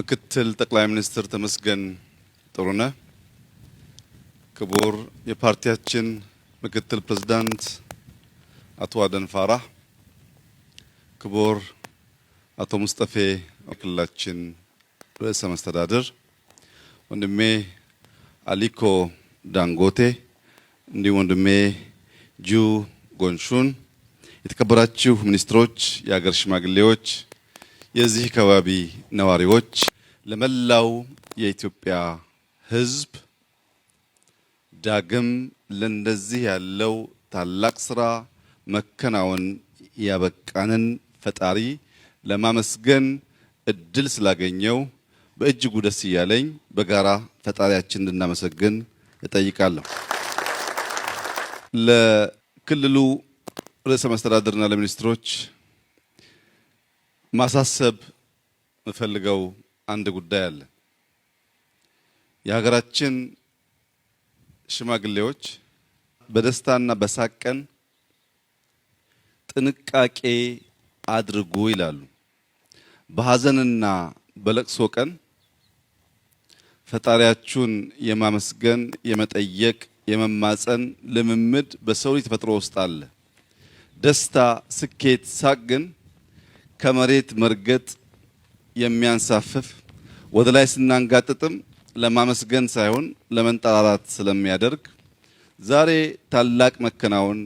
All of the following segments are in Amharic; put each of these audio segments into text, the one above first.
ምክትል ጠቅላይ ሚኒስትር ተመስገን ጥሩነህ፣ ክቡር የፓርቲያችን ምክትል ፕሬዝዳንት አቶ አደም ፋራህ፣ ክቡር አቶ ሙስጠፌ ክልላችን ርዕሰ መስተዳድር፣ ወንድሜ አሊኮ ዳንጎቴ፣ እንዲሁም ወንድሜ ጁ ጎንሹን፣ የተከበራችሁ ሚኒስትሮች፣ የሀገር ሽማግሌዎች፣ የዚህ ከባቢ ነዋሪዎች፣ ለመላው የኢትዮጵያ ሕዝብ ዳግም ለእንደዚህ ያለው ታላቅ ስራ መከናወን ያበቃንን ፈጣሪ ለማመስገን እድል ስላገኘው በእጅጉ ደስ እያለኝ በጋራ ፈጣሪያችን እንድናመሰግን እጠይቃለሁ። ለክልሉ ርዕሰ መስተዳድርና ለሚኒስትሮች ማሳሰብ የምፈልገው አንድ ጉዳይ አለ። የሀገራችን ሽማግሌዎች በደስታና በሳቅ ቀን ጥንቃቄ አድርጉ ይላሉ። በሐዘንና በለቅሶ ቀን ፈጣሪያችሁን የማመስገን፣ የመጠየቅ፣ የመማፀን ልምምድ በሰው ልጅ ተፈጥሮ ውስጥ አለ። ደስታ፣ ስኬት፣ ሳቅ ግን ከመሬት መርገጥ የሚያንሳፍፍ ወደ ላይ ስናንጋጥጥም ለማመስገን ሳይሆን ለመንጠራራት ስለሚያደርግ ዛሬ ታላቅ መከናወን፣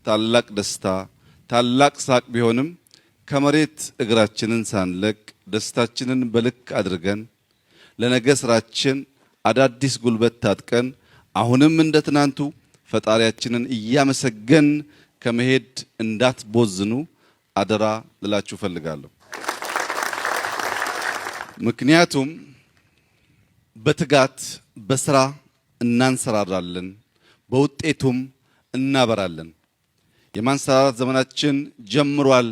ታላቅ ደስታ፣ ታላቅ ሳቅ ቢሆንም ከመሬት እግራችንን ሳንለቅ ደስታችንን በልክ አድርገን ለነገ ስራችን አዳዲስ ጉልበት ታጥቀን አሁንም እንደ ትናንቱ ፈጣሪያችንን እያመሰገን ከመሄድ እንዳትቦዝኑ አደራ ልላችሁ ፈልጋለሁ። ምክንያቱም በትጋት በስራ እናንሰራራለን፣ በውጤቱም እናበራለን። የማንሰራራት ዘመናችን ጀምሯል፣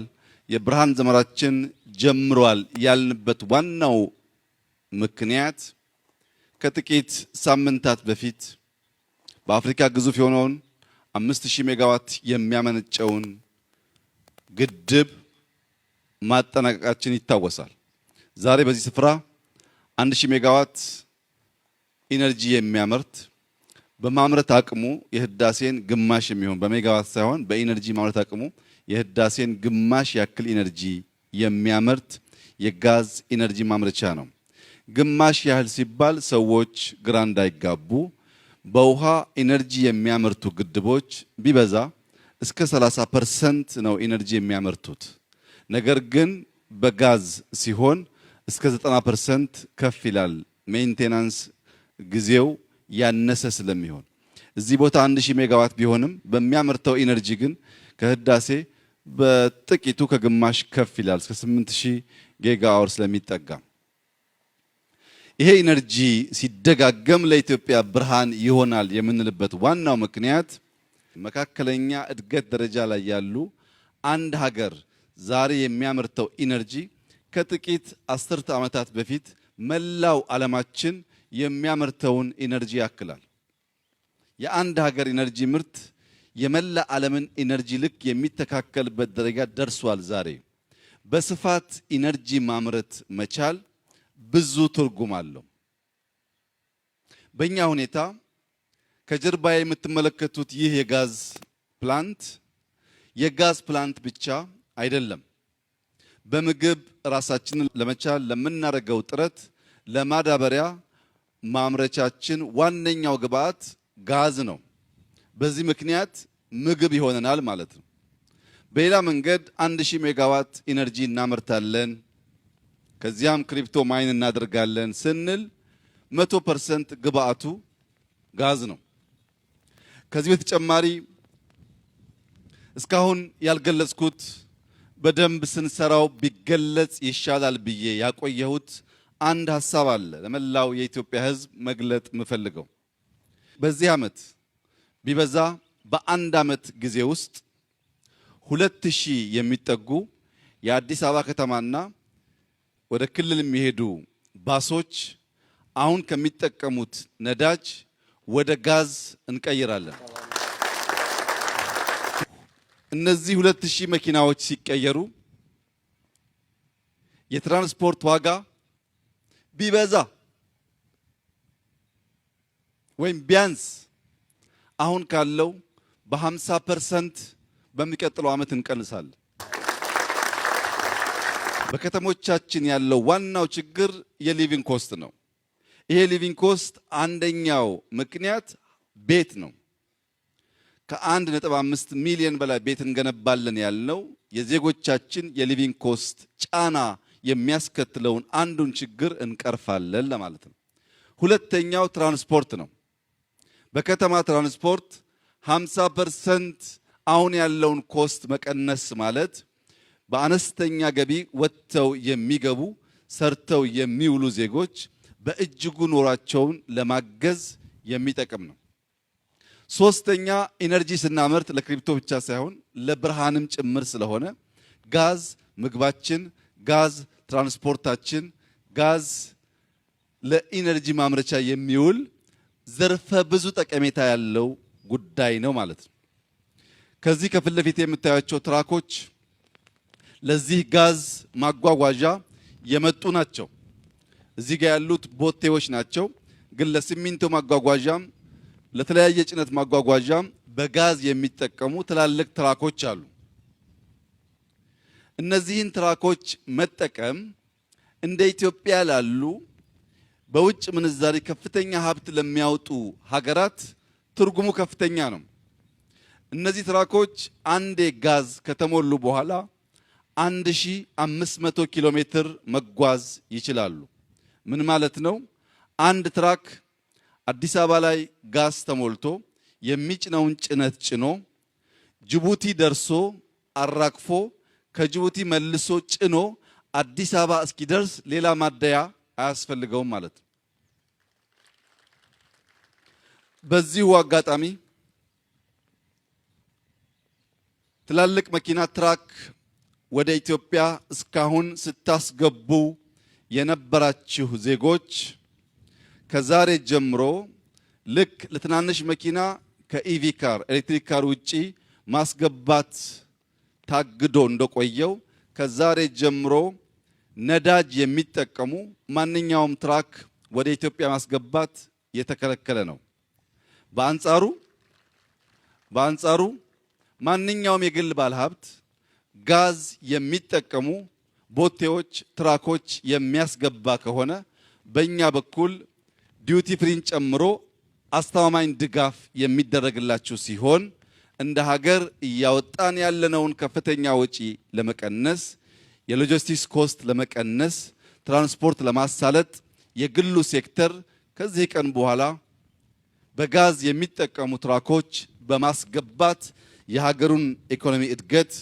የብርሃን ዘመናችን ጀምሯል ያልንበት ዋናው ምክንያት ከጥቂት ሳምንታት በፊት በአፍሪካ ግዙፍ የሆነውን 5000 ሜጋዋት የሚያመነጨውን ግድብ ማጠናቀቃችን ይታወሳል። ዛሬ በዚህ ስፍራ 1000 ሜጋዋት ኢነርጂ የሚያመርት በማምረት አቅሙ የህዳሴን ግማሽ የሚሆን በሜጋዋት ሳይሆን በኢነርጂ ማምረት አቅሙ የህዳሴን ግማሽ ያክል ኢነርጂ የሚያመርት የጋዝ ኢነርጂ ማምረቻ ነው። ግማሽ ያህል ሲባል ሰዎች ግራ እንዳይጋቡ፣ በውሃ ኢነርጂ የሚያመርቱ ግድቦች ቢበዛ እስከ 30% ነው ኢነርጂ የሚያመርቱት። ነገር ግን በጋዝ ሲሆን እስከ 90% ከፍ ይላል። ሜንቴናንስ ጊዜው ያነሰ ስለሚሆን እዚህ ቦታ 1000 ሜጋዋት ቢሆንም በሚያመርተው ኢነርጂ ግን ከህዳሴ በጥቂቱ ከግማሽ ከፍ ይላል እስከ 8000 ጊጋ አወር ስለሚጠጋ ይሄ ኢነርጂ ሲደጋገም ለኢትዮጵያ ብርሃን ይሆናል የምንልበት ዋናው ምክንያት መካከለኛ እድገት ደረጃ ላይ ያሉ አንድ ሀገር ዛሬ የሚያመርተው ኢነርጂ ከጥቂት አስርተ ዓመታት በፊት መላው ዓለማችን የሚያመርተውን ኢነርጂ ያክላል። የአንድ ሀገር ኢነርጂ ምርት የመላ ዓለምን ኢነርጂ ልክ የሚተካከልበት ደረጃ ደርሷል። ዛሬ በስፋት ኢነርጂ ማምረት መቻል ብዙ ትርጉም አለው። በእኛ ሁኔታ ከጀርባ የምትመለከቱት ይህ የጋዝ ፕላንት ብቻ አይደለም። በምግብ ራሳችንን ለመቻል ለምናደርገው ጥረት ለማዳበሪያ ማምረቻችን ዋነኛው ግብአት ጋዝ ነው። በዚህ ምክንያት ምግብ ይሆነናል ማለት ነው። በሌላ መንገድ 1000 ሜጋዋት ኢነርጂ እናመርታለን፣ ከዚያም ክሪፕቶ ማይን እናደርጋለን ስንል 100% ግብአቱ ጋዝ ነው። ከዚህ በተጨማሪ እስካሁን ያልገለጽኩት በደንብ ስንሰራው ቢገለጽ ይሻላል ብዬ ያቆየሁት አንድ ሐሳብ አለ ለመላው የኢትዮጵያ ሕዝብ መግለጥ የምፈልገው። በዚህ ዓመት ቢበዛ በአንድ ዓመት ጊዜ ውስጥ 2000 የሚጠጉ የአዲስ አበባ ከተማና ወደ ክልል የሚሄዱ ባሶች አሁን ከሚጠቀሙት ነዳጅ ወደ ጋዝ እንቀይራለን። እነዚህ 2000 መኪናዎች ሲቀየሩ የትራንስፖርት ዋጋ ቢበዛ ወይም ቢያንስ አሁን ካለው በ50% በሚቀጥለው ዓመት እንቀንሳለን። በከተሞቻችን ያለው ዋናው ችግር የሊቪንግ ኮስት ነው። ይሄ ሊቪንግ ኮስት አንደኛው ምክንያት ቤት ነው። ከ1.5 ሚሊዮን በላይ ቤት እንገነባለን ያልነው የዜጎቻችን የሊቪንግ ኮስት ጫና የሚያስከትለውን አንዱን ችግር እንቀርፋለን ለማለት ነው። ሁለተኛው ትራንስፖርት ነው። በከተማ ትራንስፖርት 50% አሁን ያለውን ኮስት መቀነስ ማለት በአነስተኛ ገቢ ወጥተው የሚገቡ ሰርተው የሚውሉ ዜጎች በእጅጉ ኑሯቸውን ለማገዝ የሚጠቅም ነው። ሶስተኛ ኢነርጂ ስናመርት ለክሪፕቶ ብቻ ሳይሆን ለብርሃንም ጭምር ስለሆነ ጋዝ ምግባችን፣ ጋዝ ትራንስፖርታችን፣ ጋዝ ለኢነርጂ ማምረቻ የሚውል ዘርፈ ብዙ ጠቀሜታ ያለው ጉዳይ ነው ማለት ነው። ከዚህ ከፊት ለፊት የምታዩቸው ትራኮች ለዚህ ጋዝ ማጓጓዣ የመጡ ናቸው። እዚህ ጋር ያሉት ቦቴዎች ናቸው። ግን ለሲሚንቶ ማጓጓዣም ለተለያየ ጭነት ማጓጓዣም በጋዝ የሚጠቀሙ ትላልቅ ትራኮች አሉ። እነዚህን ትራኮች መጠቀም እንደ ኢትዮጵያ ላሉ በውጭ ምንዛሪ ከፍተኛ ሀብት ለሚያወጡ ሀገራት ትርጉሙ ከፍተኛ ነው። እነዚህ ትራኮች አንዴ ጋዝ ከተሞሉ በኋላ 1500 ኪሎ ሜትር መጓዝ ይችላሉ። ምን ማለት ነው? አንድ ትራክ አዲስ አበባ ላይ ጋዝ ተሞልቶ የሚጭነውን ጭነት ጭኖ ጅቡቲ ደርሶ አራክፎ ከጅቡቲ መልሶ ጭኖ አዲስ አበባ እስኪደርስ ሌላ ማደያ አያስፈልገውም ማለት ነው። በዚሁ አጋጣሚ ትላልቅ መኪና ትራክ ወደ ኢትዮጵያ እስካሁን ስታስገቡ የነበራችሁ ዜጎች ከዛሬ ጀምሮ ልክ ለትናንሽ መኪና ከኢቪ ካር ኤሌክትሪክ ካር ውጪ ማስገባት ታግዶ እንደቆየው ከዛሬ ጀምሮ ነዳጅ የሚጠቀሙ ማንኛውም ትራክ ወደ ኢትዮጵያ ማስገባት የተከለከለ ነው። በአንጻሩ ማንኛውም የግል ባለሀብት ጋዝ የሚጠቀሙ ቦቴዎች፣ ትራኮች የሚያስገባ ከሆነ በእኛ በኩል ዲዩቲ ፍሪን ጨምሮ አስተማማኝ ድጋፍ የሚደረግላችሁ ሲሆን እንደ ሀገር እያወጣን ያለነውን ከፍተኛ ወጪ ለመቀነስ፣ የሎጂስቲክስ ኮስት ለመቀነስ፣ ትራንስፖርት ለማሳለጥ የግሉ ሴክተር ከዚህ ቀን በኋላ በጋዝ የሚጠቀሙ ትራኮች በማስገባት የሀገሩን ኢኮኖሚ እድገት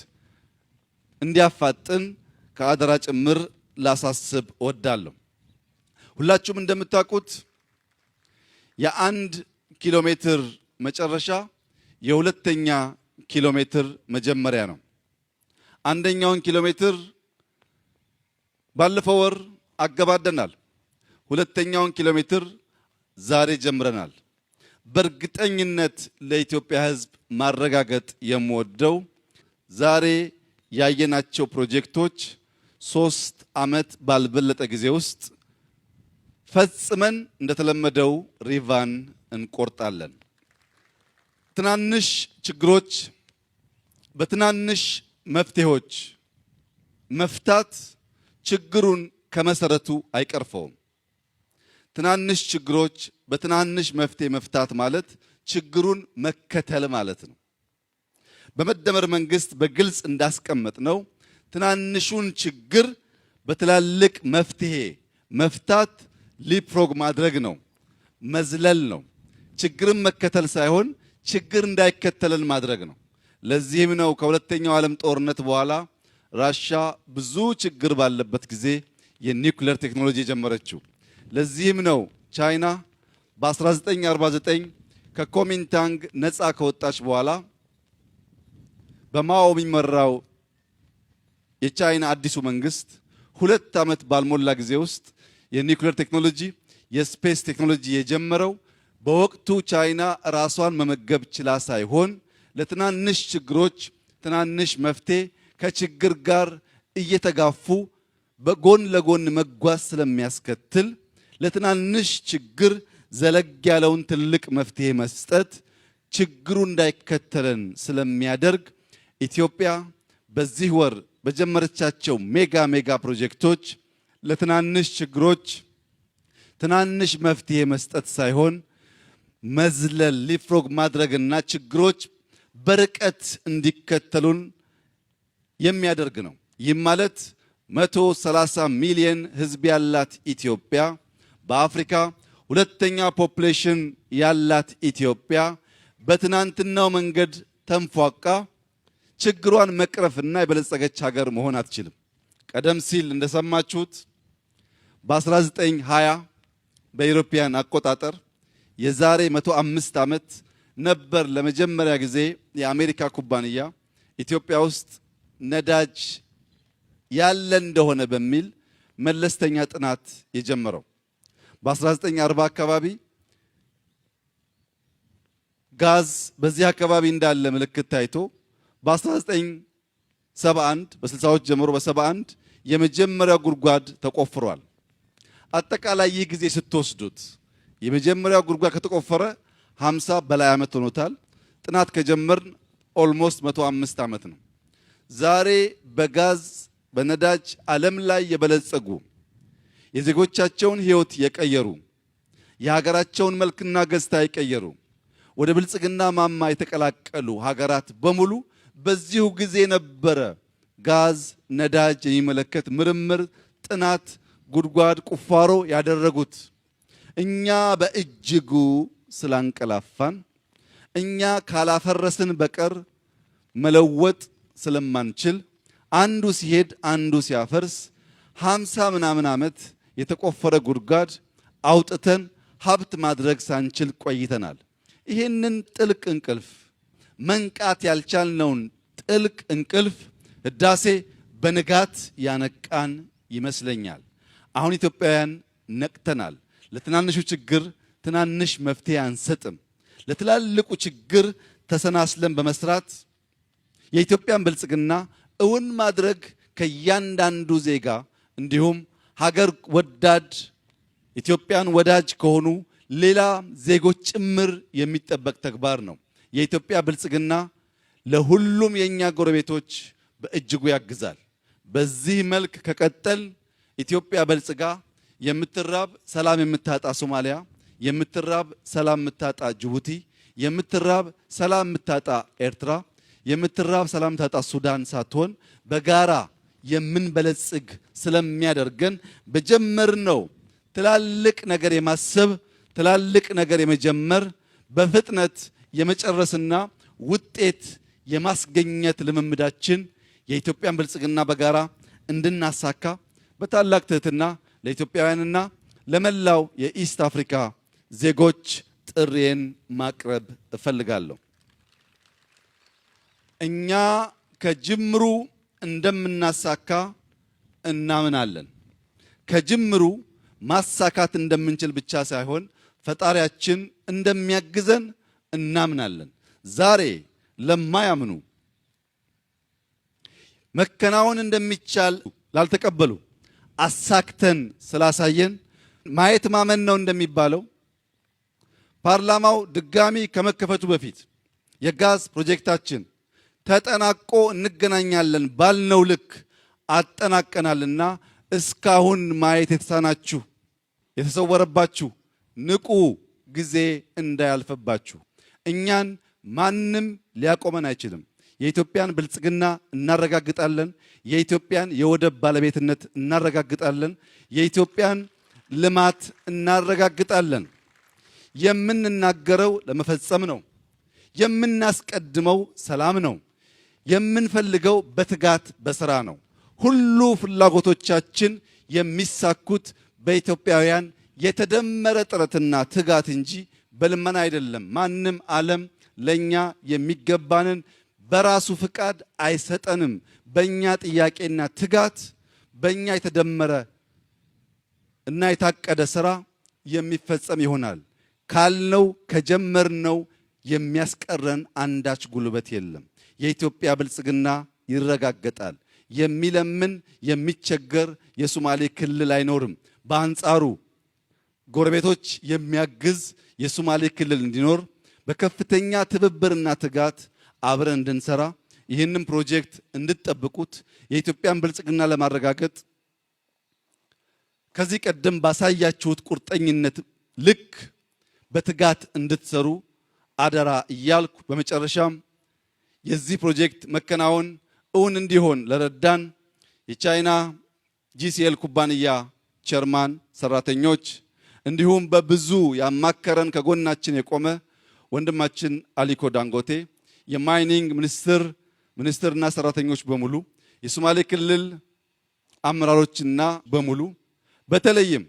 እንዲያፋጥን ከአደራ ጭምር ላሳስብ እወዳለሁ። ሁላችሁም እንደምታውቁት የ1 ኪሎ ሜትር መጨረሻ የ2ኛ ኪሎ ሜትር መጀመሪያ ነው። 1ኛውን ኪሎ ሜትር ባለፈው ወር አገባደናል። 2ኛውን ኪሎ ሜትር ዛሬ ጀምረናል። በእርግጠኝነት ለኢትዮጵያ ሕዝብ ማረጋገጥ የምወደው ዛሬ ያየናቸው ፕሮጀክቶች 3 ዓመት ባልበለጠ ጊዜ ውስጥ ፈጽመን እንደተለመደው ሪቫን እንቆርጣለን። ትናንሽ ችግሮች በትናንሽ መፍትሄዎች መፍታት ችግሩን ከመሰረቱ አይቀርፈውም። ትናንሽ ችግሮች በትናንሽ መፍትሄ መፍታት ማለት ችግሩን መከተል ማለት ነው። በመደመር መንግስት በግልጽ እንዳስቀመጥ ነው ትናንሹን ችግር በትላልቅ መፍትሄ መፍታት ሊፕሮግ ማድረግ ነው፣ መዝለል ነው። ችግርን መከተል ሳይሆን ችግር እንዳይከተለን ማድረግ ነው። ለዚህም ነው ከሁለተኛው ዓለም ጦርነት በኋላ ራሻ ብዙ ችግር ባለበት ጊዜ የኒውክሌር ቴክኖሎጂ የጀመረችው። ለዚህም ነው ቻይና በ1949 ከኮሚንታንግ ነፃ ከወጣች በኋላ በማኦ የሚመራው የቻይና አዲሱ መንግስት 2 ዓመት ባልሞላ ጊዜ ውስጥ የኒውክሌር ቴክኖሎጂ የስፔስ ቴክኖሎጂ የጀመረው በወቅቱ ቻይና ራሷን መመገብ ችላ ሳይሆን ለትናንሽ ችግሮች ትናንሽ መፍትሄ ከችግር ጋር እየተጋፉ በጎን ለጎን መጓዝ ስለሚያስከትል ለትናንሽ ችግር ዘለግ ያለውን ትልቅ መፍትሄ መስጠት ችግሩ እንዳይከተለን ስለሚያደርግ ኢትዮጵያ በዚህ ወር በጀመረቻቸው ሜጋ ፕሮጀክቶች ለትናንሽ ችግሮች ትናንሽ መፍትሄ መስጠት ሳይሆን መዝለል ሊፍሮግ ማድረግና ችግሮች በርቀት እንዲከተሉን የሚያደርግ ነው። ይህም ማለት 130 ሚሊዮን ሕዝብ ያላት ኢትዮጵያ በአፍሪካ ሁለተኛ ፖፑሌሽን ያላት ኢትዮጵያ በትናንትናው መንገድ ተንፏቃ ችግሯን መቅረፍና የበለጸገች ሀገር መሆን አትችልም። ቀደም ሲል እንደሰማችሁት በ1920 በኢሮፒያን አቆጣጠር የዛሬ 105 ዓመት ነበር ለመጀመሪያ ጊዜ የአሜሪካ ኩባንያ ኢትዮጵያ ውስጥ ነዳጅ ያለ እንደሆነ በሚል መለስተኛ ጥናት የጀመረው። በ1940 አካባቢ ጋዝ በዚህ አካባቢ እንዳለ ምልክት ታይቶ በ1971 በ60ዎች ጀምሮ በ71 የመጀመሪያው ጉድጓድ ተቆፍሯል። አጠቃላይ ይህ ጊዜ ስትወስዱት የመጀመሪያው ጉድጓድ ከተቆፈረ 50 በላይ ዓመት ሆኖታል። ጥናት ከጀመርን ኦልሞስት 105 ዓመት ነው። ዛሬ በጋዝ በነዳጅ ዓለም ላይ የበለጸጉ የዜጎቻቸውን ሕይወት የቀየሩ የሀገራቸውን መልክና ገጽታ የቀየሩ ወደ ብልጽግና ማማ የተቀላቀሉ ሀገራት በሙሉ በዚሁ ጊዜ ነበረ ጋዝ ነዳጅ የሚመለከት ምርምር፣ ጥናት፣ ጉድጓድ ቁፋሮ ያደረጉት። እኛ በእጅጉ ስላንቀላፋን እኛ ካላፈረስን በቀር መለወጥ ስለማንችል አንዱ ሲሄድ አንዱ ሲያፈርስ 50 ምናምን ዓመት የተቆፈረ ጉድጓድ አውጥተን ሀብት ማድረግ ሳንችል ቆይተናል። ይህንን ጥልቅ እንቅልፍ መንቃት ያልቻልነውን ጥልቅ እንቅልፍ ህዳሴ በንጋት ያነቃን ይመስለኛል። አሁን ኢትዮጵያውያን ነቅተናል። ለትናንሹ ችግር ትናንሽ መፍትሄ አንሰጥም። ለትላልቁ ችግር ተሰናስለን በመስራት የኢትዮጵያን ብልጽግና እውን ማድረግ ከእያንዳንዱ ዜጋ እንዲሁም ሀገር ወዳድ ኢትዮጵያን ወዳጅ ከሆኑ ሌላ ዜጎች ጭምር የሚጠበቅ ተግባር ነው። የኢትዮጵያ ብልጽግና ለሁሉም የኛ ጎረቤቶች በእጅጉ ያግዛል። በዚህ መልክ ከቀጠል ኢትዮጵያ በልጽጋ የምትራብ ሰላም የምታጣ ሶማሊያ፣ የምትራብ ሰላም የምታጣ ጅቡቲ፣ የምትራብ ሰላም የምታጣ ኤርትራ፣ የምትራብ ሰላም የምታጣ ሱዳን ሳትሆን በጋራ የምንበለጽግ ስለሚያደርገን በጀመርነው ትላልቅ ነገር የማሰብ ትላልቅ ነገር የመጀመር በፍጥነት የመጨረስና ውጤት የማስገኘት ልምምዳችን የኢትዮጵያን ብልጽግና በጋራ እንድናሳካ በታላቅ ትህትና ለኢትዮጵያውያንና ለመላው የኢስት አፍሪካ ዜጎች ጥሪዬን ማቅረብ እፈልጋለሁ። እኛ ከጅምሩ እንደምናሳካ እናምናለን። ከጅምሩ ማሳካት እንደምንችል ብቻ ሳይሆን ፈጣሪያችን እንደሚያግዘን እናምናለን። ዛሬ ለማያምኑ መከናወን እንደሚቻል ላልተቀበሉ አሳክተን ስላሳየን ማየት ማመን ነው እንደሚባለው ፓርላማው ድጋሚ ከመከፈቱ በፊት የጋዝ ፕሮጀክታችን ተጠናቆ እንገናኛለን ባልነው ልክ አጠናቀናልና እስካሁን ማየት የተሳናችሁ የተሰወረባችሁ ንቁ፣ ጊዜ እንዳያልፈባችሁ። እኛን ማንም ሊያቆመን አይችልም። የኢትዮጵያን ብልጽግና እናረጋግጣለን። የኢትዮጵያን የወደብ ባለቤትነት እናረጋግጣለን። የኢትዮጵያን ልማት እናረጋግጣለን። የምንናገረው ለመፈጸም ነው። የምናስቀድመው ሰላም ነው። የምንፈልገው በትጋት በስራ ነው። ሁሉ ፍላጎቶቻችን የሚሳኩት በኢትዮጵያውያን የተደመረ ጥረትና ትጋት እንጂ በልመና አይደለም። ማንም ዓለም ለኛ የሚገባንን በራሱ ፍቃድ አይሰጠንም። በእኛ ጥያቄና ትጋት በእኛ የተደመረ እና የታቀደ ስራ የሚፈጸም ይሆናል። ካልነው ከጀመርነው የሚያስቀረን አንዳች ጉልበት የለም። የኢትዮጵያ ብልጽግና ይረጋገጣል። የሚለምን የሚቸገር የሶማሌ ክልል አይኖርም። በአንጻሩ ጎረቤቶች የሚያግዝ የሶማሌ ክልል እንዲኖር በከፍተኛ ትብብርና ትጋት አብረን እንድንሰራ ይህንን ፕሮጀክት እንድትጠብቁት የኢትዮጵያን ብልጽግና ለማረጋገጥ ከዚህ ቀደም ባሳያችሁት ቁርጠኝነት ልክ በትጋት እንድትሰሩ አደራ እያልኩ በመጨረሻም የዚህ ፕሮጀክት መከናወን እውን እንዲሆን ለረዳን የቻይና GCL ኩባንያ ቸርማን ሰራተኞች እንዲሁም በብዙ ያማከረን ከጎናችን የቆመ ወንድማችን አሊኮ ዳንጎቴ የማይኒንግ ሚኒስትርና ሰራተኞች በሙሉ የሶማሌ ክልል አመራሮችና በሙሉ በተለይም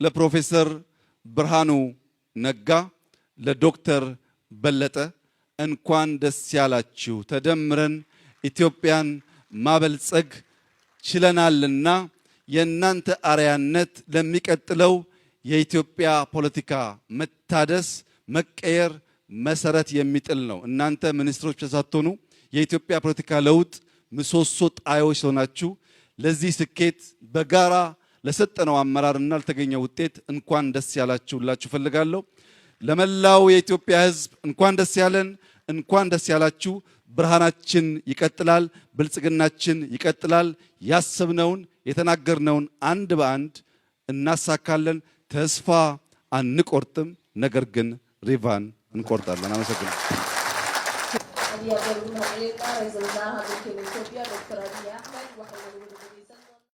ለፕሮፌሰር ብርሃኑ ነጋ ለዶክተር በለጠ እንኳን ደስ ያላችሁ ተደምረን ኢትዮጵያን ማበልጸግ ችለናልና የእናንተ አርያነት ለሚቀጥለው የኢትዮጵያ ፖለቲካ መታደስ መቀየር መሰረት የሚጥል ነው። እናንተ ሚኒስትሮች ተሳትቶኑ የኢትዮጵያ ፖለቲካ ለውጥ ምሰሶ ጣዮች ሆናችሁ ለዚህ ስኬት በጋራ ለሰጠነው አመራርና ለተገኘው ውጤት እንኳን ደስ ያላችሁላችሁ ፈልጋለሁ። ለመላው የኢትዮጵያ ሕዝብ እንኳን ደስ ያለን፣ እንኳን ደስ ያላችሁ። ብርሃናችን ይቀጥላል፣ ብልጽግናችን ይቀጥላል። ያሰብነውን የተናገርነውን አንድ በአንድ እናሳካለን። ተስፋ አንቆርጥም፣ ነገር ግን ሪቫን እንቆርጣለን። አመሰግናለሁ።